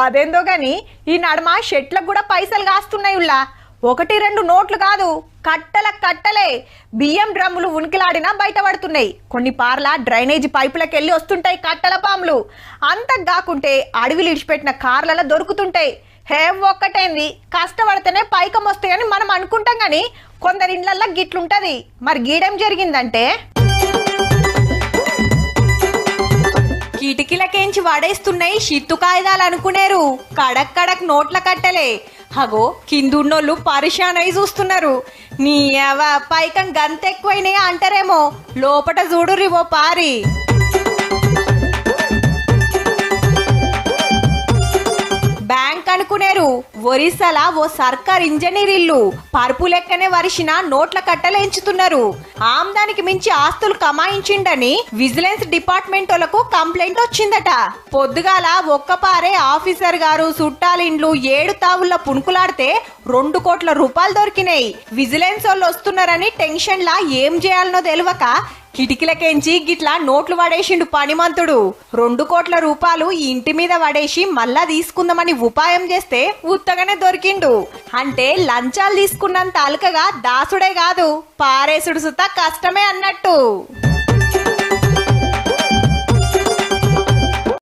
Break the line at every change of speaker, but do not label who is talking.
అదేందో గాని ఈ నడమ షెట్లకు కూడా పైసలు కాస్తున్నాయి. ఉల్లా 1-2 నోట్లు కాదు, కట్టలే బియ్యం డ్రమ్ములు ఉనికిలాడినా బయటపడుతున్నాయి. కొన్ని పార్ల డ్రైనేజీ పైపులకెళ్ళి వస్తుంటాయి కట్టల పాములు. అంతకు కాకుంటే అడవిలు ఇడిచిపెట్టిన కార్లలో దొరుకుతుంటాయి. హే ఒక్కటేంది, కష్టపడితేనే పైకం వస్తాయని మనం అనుకుంటాం గాని కొందరి ఇళ్లల్లో గిట్లుంటది. మరి గీడేం జరిగిందంటే కిటికీలకేంచి వాడేస్తున్నాయి షిత్తు కాయిదాలు అనుకునేరు. కడక్ నోట్ల కట్టలే. హగో కిందున్నోళ్ళు పరిశాన్ అయి చూస్తున్నారు. నీ పైకం గంతెక్కువైనాయి అంటారేమో, లోపట చూడురి ఓ పారి. బ్యాంక్ అనుకునేరు. ఒరిస్సాల ఓ సర్కార్ ఇంజనీర్ ఇల్లు పరుపు లెక్కనే వరిసిన నోట్ల కట్టలేంచుతున్నారు. ఆమ్దానికి మించి ఆస్తులు కమాయించిండని విజిలెన్స్ డిపార్ట్మెంట్ వాళ్ళకు కంప్లైంట్ వచ్చిందట. పొద్దుగాల ఒక్కపారే ఆఫీసర్ గారు చుట్టాలిండ్లు 7 తావుల్లో పుణుకులాడితే 2 కోట్ల రూపాయలు దొరికినాయి. విజిలెన్స్ వాళ్ళు వస్తున్నారని టెన్షన్ లా ఏం చేయాలనో తెలియక కిటికీలకేంచి గిట్లా నోట్లు పడేసిండు పనిమంతుడు. 2 కోట్ల రూపాయలు ఇంటి మీద పడేసి మళ్ళా తీసుకుందామని ఉపాయం చేస్తే ఉత్తగానే దొరికిండు. అంటే లంచాలు తీసుకున్నంత అలకగా దాసుడే కాదు, పారేసుడు సుతా కష్టమే అన్నట్టు.